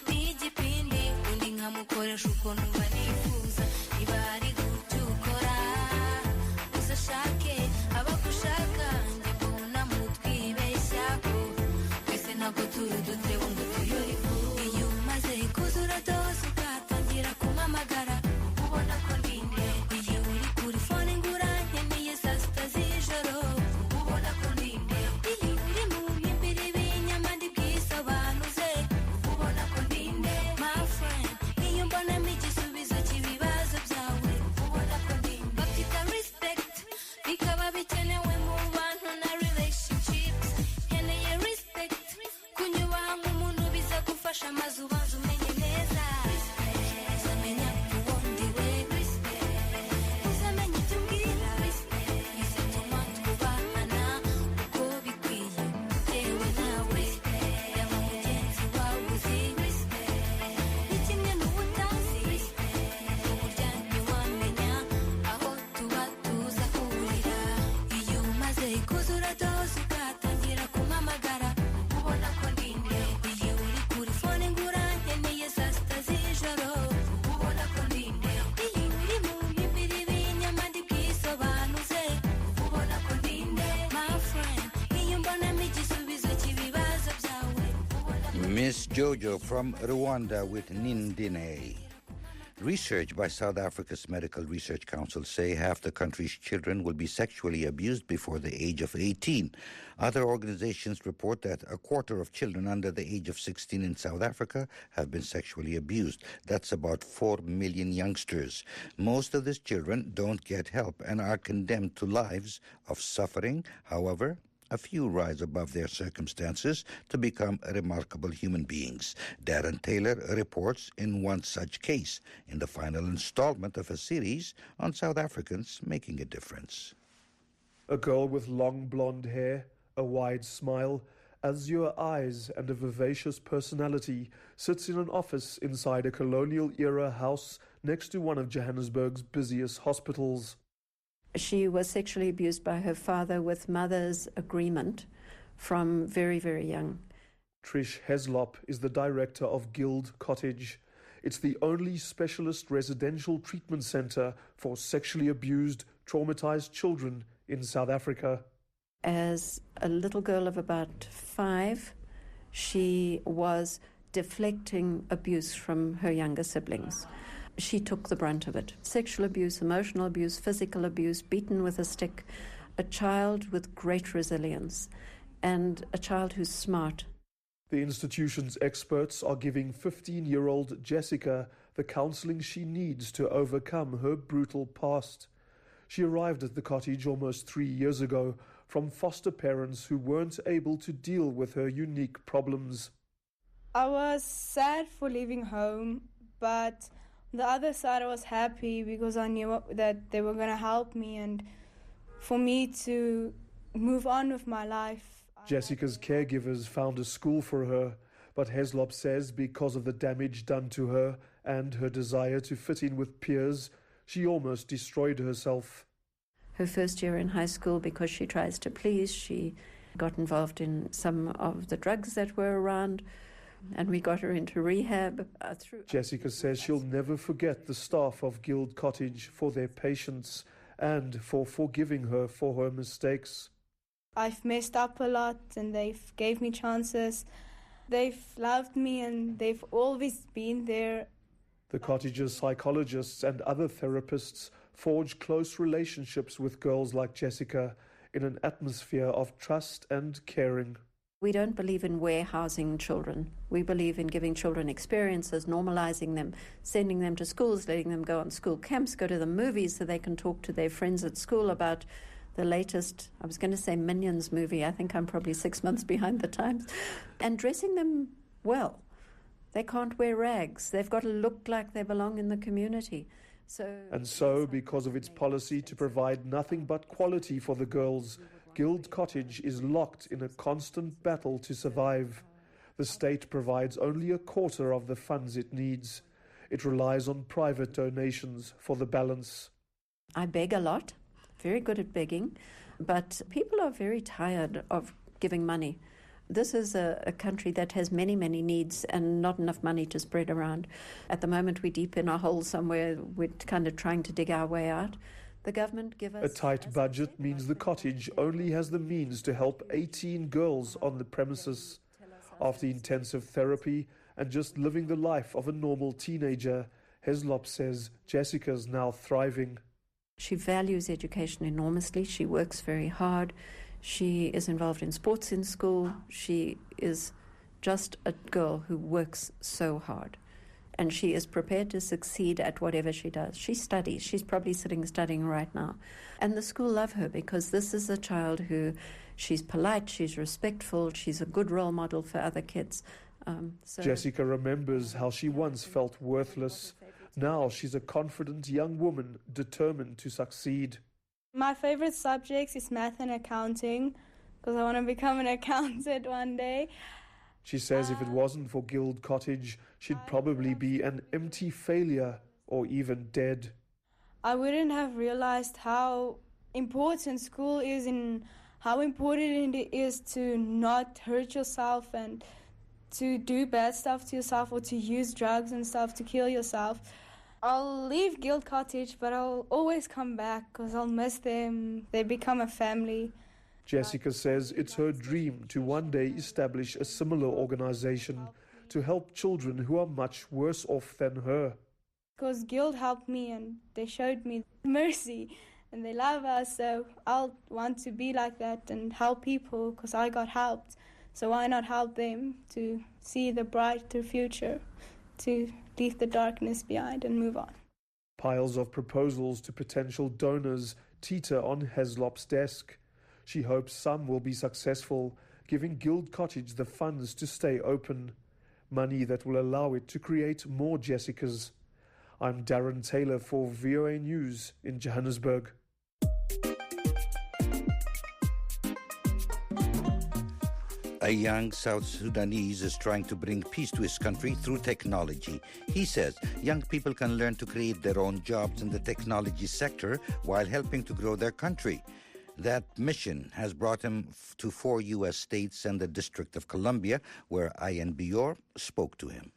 n'igipindi undi nkamukoresha uko numva nifuza niba hari gutyo ukora uzashake abagushaka njye mbona mutwibeshyaho twese ntabwo turi udutebo ngo tuyuriho iyo umaze kuzura dose ugatangira kumpamagara ubona ko ndinde iyo uri kuri fone ngura nkeneye saa sita z'ijoro ubona ko ndinde iyo uri mu mpimbiri b'inyama ndi bwisobanuze ubona ko ndinde my friend iyo mbonamo igisubizo cy'ibibazo byawe ubona ko ndinde babyita respect bikaba bikenewe mu bantu na relationships nkeneye respect kunyubaha nk'umuntu biza gufasha maze ubanza umenye neza uzamenya uwo ndiwe uzamenya ibyo umbwira bizatuma twubahana uko bikwiye yewe nawe yaba mugenzi wawe uzi ni kimwe n'ubutazi uburya ntiwamenya aho tuba tuzahurira iyo umaze kuzura dose ugatangira kumpamagara ubona ko ndinde iyo uri kuri fone ngura nkeneye saa sita z'ijoro ubona ko ndinde iyo uri mu mpimbiri b'inyama ndi bwisobanuze ubona ko ndinde my friend iyo mbonamo igisubizo cy'ibibazo byawe Miss Jojo from Rwanda with Nindine. Research by South Africa's Medical Research Council say half the country's children will be sexually abused before the age of 18. Other organizations report that a quarter of children under the age of 16 in South Africa have been sexually abused. That's about 4 million youngsters. Most of these children don't get help and are condemned to lives of suffering. However, a few rise above their circumstances to become remarkable human beings. Darren Taylor reports in one such case in the final installment of a series on South Africans making a difference. A girl with long blonde hair, a wide smile, azure eyes and a vivacious personality sits in an office inside a colonial-era house next to one of Johannesburg's busiest hospitals. She was sexually abused by her father with mother's agreement from very, very young. Trish Heslop is the director of Guild Cottage. It's the only specialist residential treatment centre for sexually abused, traumatised children in South Africa. As a little girl of about 5, she was deflecting abuse from her younger siblings. She took the brunt of it. Sexual abuse, emotional abuse, physical abuse, beaten with a stick. A child with great resilience and a child who's smart. The institution's experts are giving 15-year-old Jessica the counselling she needs to overcome her brutal past. She arrived at the cottage almost 3 years ago from foster parents who weren't able to deal with her unique problems. I was sad for leaving home, but on the other side I was happy because I knew that they were going to help me and for me to move on with my life. Jessica's caregivers found a school for her, but Heslop says because of the damage done to her and her desire to fit in with peers, she almost destroyed herself. Her first year in high school, because she tries to please, she got involved in some of the drugs that were around, and we got her into rehab. Jessica says she'll never forget the staff of Guild Cottage for their patience and for forgiving her for her mistakes. I've messed up a lot and they've gave me chances. They've loved me and they've always been there. The cottage's psychologists and other therapists forge close relationships with girls like Jessica in an atmosphere of trust and caring. We don't believe in warehousing children. We believe in giving children experiences, normalizing them, sending them to schools, letting them go on school camps, go to the movies so they can talk to their friends at school about the latest, I was going to say Minions movie. I think I'm probably 6 months behind the times. And dressing them well. They can't wear rags. They've got to look like they belong in the community. So, because of its policy to provide nothing but quality for the girls, Guild Cottage is locked in a constant battle to survive. The state provides only a quarter of the funds it needs. It relies on private donations for the balance. I beg a lot, very good at begging, but people are very tired of giving money. This is a country that has many, many needs and not enough money to spread around. At the moment, we're deep in a hole somewhere. We're kind of trying to dig our way out. The government give us... A tight budget means the cottage only has the means to help 18 girls on the premises. After intensive therapy and just living the life of a normal teenager, Heslop says Jessica's now thriving. She values education enormously. She works very hard. She is involved in sports in school. She is just a girl who works so hard. And she is prepared to succeed at whatever she does. She studies. She's probably studying right now. And the school love her because this is a child who, she's polite, she's respectful, she's a good role model for other kids. Jessica remembers how she once felt worthless. Now she's a confident young woman determined to succeed. My favorite subjects is math and accounting because I want to become an accountant one day. She says if it wasn't for Guild Cottage, she'd probably be an empty failure or even dead. I wouldn't have realized how important school is and how important it is to not hurt yourself and to do bad stuff to yourself or to use drugs and stuff to kill yourself. I'll leave Guild Cottage, but I'll always come back because I'll miss them. They become a family. Jessica says it's her dream to one day establish a similar organization to help children who are much worse off than her. Because Guild helped me and they showed me mercy and they love us, so I'll want to be like that and help people because I got helped. So why not help them to see the brighter future, to leave the darkness behind and move on. Piles of proposals to potential donors teeter on Heslop's desk. She hopes some will be successful, giving Guild Cottage the funds to stay open, money that will allow it to create more Jessicas. I'm Darren Taylor for VOA News in Johannesburg. A young South Sudanese is trying to bring peace to his country through technology. He says young people can learn to create their own jobs in the technology sector while helping to grow their country. That mission has brought him to 4 U.S. states and the District of Columbia, where Ian Bior spoke to him.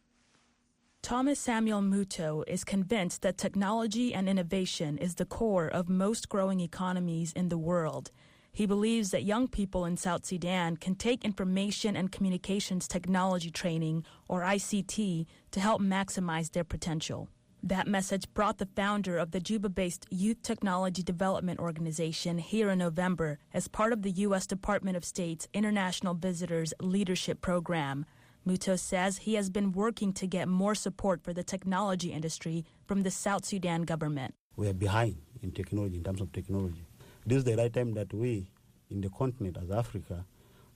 Thomas Samuel Muto is convinced that technology and innovation is the core of most growing economies in the world. He believes that young people in South Sudan can take information and communications technology training, or ICT, to help maximize their potential. That message brought the founder of the Juba-based Youth Technology Development Organization here in November as part of the U.S. Department of State's International Visitors Leadership Program. Muto says he has been working to get more support for the technology industry from the South Sudan government. We are behind in technology, in terms of technology. This is the right time that we, in the continent as Africa,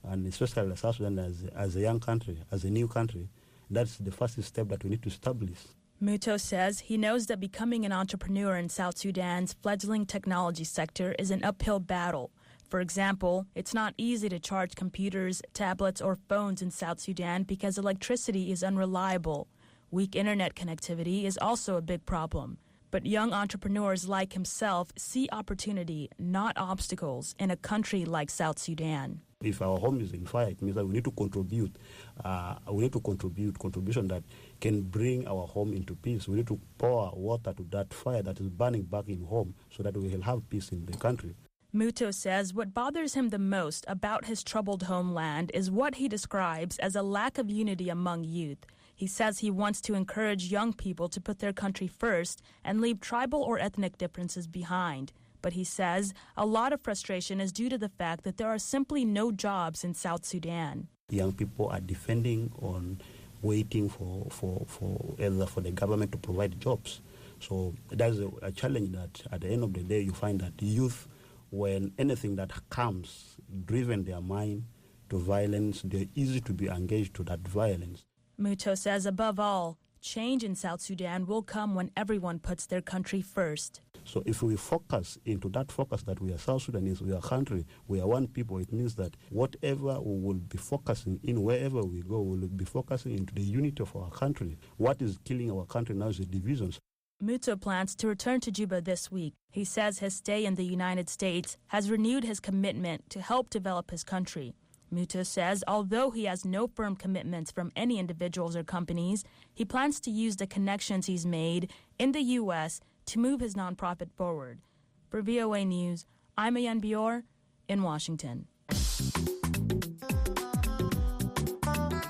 and especially South Sudan as a young country, as a new country, that's the first step that we need to establish. Muto says he knows that becoming an entrepreneur in South Sudan's fledgling technology sector is an uphill battle. For example, it's not easy to charge computers, tablets, or phones in South Sudan because electricity is unreliable. Weak internet connectivity is also a big problem. But young entrepreneurs like himself see opportunity, not obstacles, in a country like South Sudan. If our home is in fire, it means that we need to contribute. Contribution that can bring our home into peace. We need to pour water to that fire that is burning back in home so that we will have peace in the country. Muto says what bothers him the most about his troubled homeland is what he describes as a lack of unity among youth. He says he wants to encourage young people to put their country first and leave tribal or ethnic differences behind. But he says a lot of frustration is due to the fact that there are simply no jobs in South Sudan. Young people are defending on waiting for the government to provide jobs. So that's a challenge that at the end of the day you find that youth, when anything that comes, driven their mind to violence, they're easy to be engaged to that violence. Muto says above all, change in South Sudan will come when everyone puts their country first. So if we focus into that focus that we are South Sudanese, we are a country, we are one people, it means that whatever we will be focusing in, wherever we go, we will be focusing into the unity of our country. What is killing our country now is the divisions. Muto plans to return to Juba this week. He says his stay in the United States has renewed his commitment to help develop his country. Muto says although he has no firm commitments from any individuals or companies, he plans to use the connections he's made in the U.S. to move his nonprofit forward. For VOA News, I'm Ayan Bior in Washington.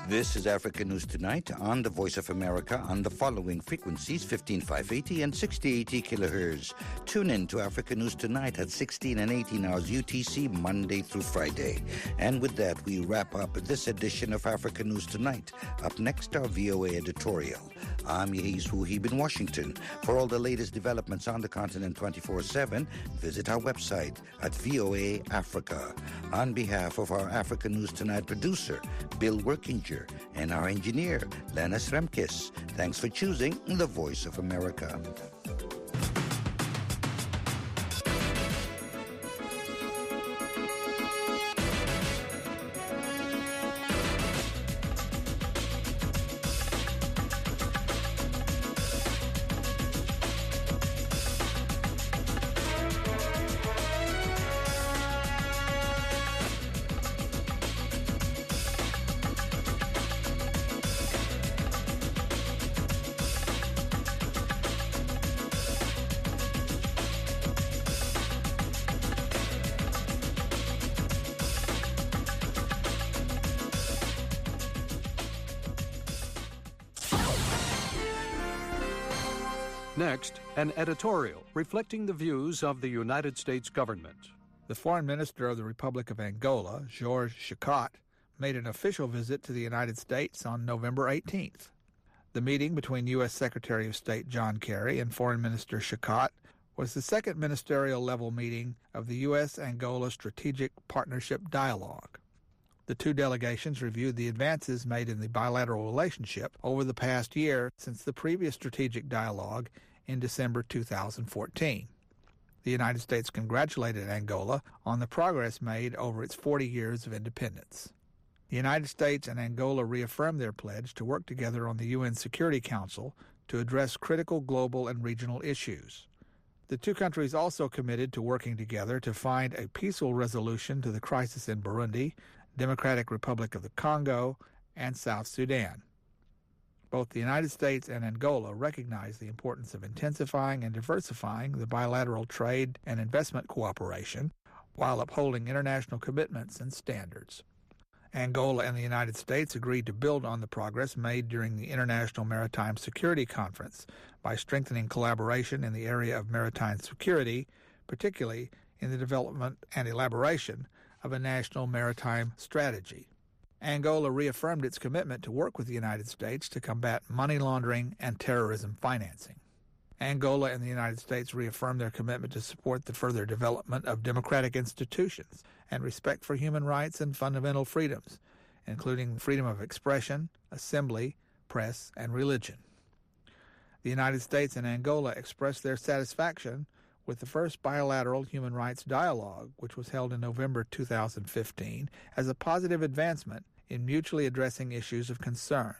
This is Africa News Tonight on the Voice of America on the following frequencies, 15580 and 6080 kilohertz. Tune in to Africa News Tonight at 16 and 18 hours UTC, Monday through Friday. And with that, we wrap up this edition of Africa News Tonight. Up next, our VOA editorial. I'm Yehis Wuhib in Washington. For all the latest developments on the continent 24/7, visit our website at VOA Africa. On behalf of our Africa News Tonight producer, Bill Workinger, and our engineer, Lennis Remkes, thanks for choosing the Voice of America. Next, an editorial reflecting the views of the United States government. The Foreign Minister of the Republic of Angola, Georges Chicot, made an official visit to the United States on November 18th. The meeting between U.S. Secretary of State John Kerry and Foreign Minister Chicot was the second ministerial-level meeting of the U.S.-Angola Strategic Partnership Dialogue. The two delegations reviewed the advances made in the bilateral relationship over the past year since the previous strategic dialogue in December 2014. The United States congratulated Angola on the progress made over its 40 years of independence. The United States and Angola reaffirmed their pledge to work together on the UN Security Council to address critical global and regional issues. The two countries also committed to working together to find a peaceful resolution to the crisis in Burundi, Democratic Republic of the Congo, and South Sudan. Both the United States and Angola recognize the importance of intensifying and diversifying the bilateral trade and investment cooperation while upholding international commitments and standards. Angola and the United States agreed to build on the progress made during the International Maritime Security Conference by strengthening collaboration in the area of maritime security, particularly in the development and elaboration of a national maritime strategy. Angola reaffirmed its commitment to work with the United States to combat money laundering and terrorism financing. Angola and the United States reaffirmed their commitment to support the further development of democratic institutions and respect for human rights and fundamental freedoms, including freedom of expression, assembly, press, and religion. The United States and Angola expressed their satisfaction with the first bilateral human rights dialogue, which was held in November 2015, as a positive advancement in mutually addressing issues of concern.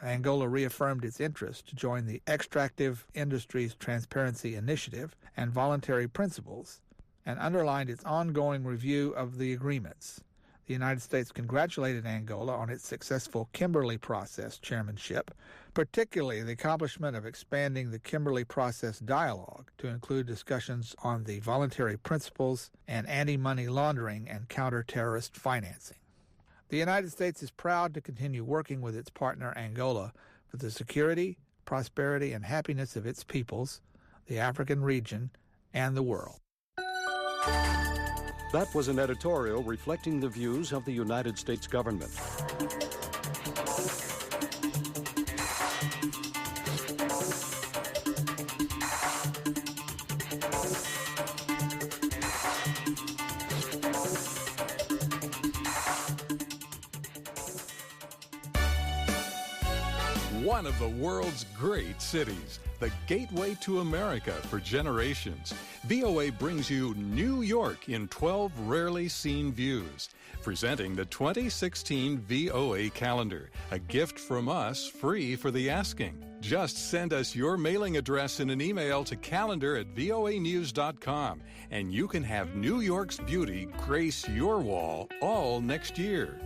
Angola reaffirmed its interest to join the Extractive Industries Transparency Initiative and voluntary principles, and underlined its ongoing review of the agreements. The United States congratulated Angola on its successful Kimberley Process chairmanship, particularly the accomplishment of expanding the Kimberley Process dialogue to include discussions on the voluntary principles and anti-money laundering and counter-terrorist financing. The United States is proud to continue working with its partner Angola for the security, prosperity, and happiness of its peoples, the African region, and the world. That was an editorial reflecting the views of the United States government. one of the world's great cities, the gateway to America for generations. VOA brings you New York in 12 rarely seen views. Presenting the 2016 VOA calendar, a gift from us free for the asking. Just send us your mailing address in an email to calendar@voanews.com, and you can have New York's beauty grace your wall all next year.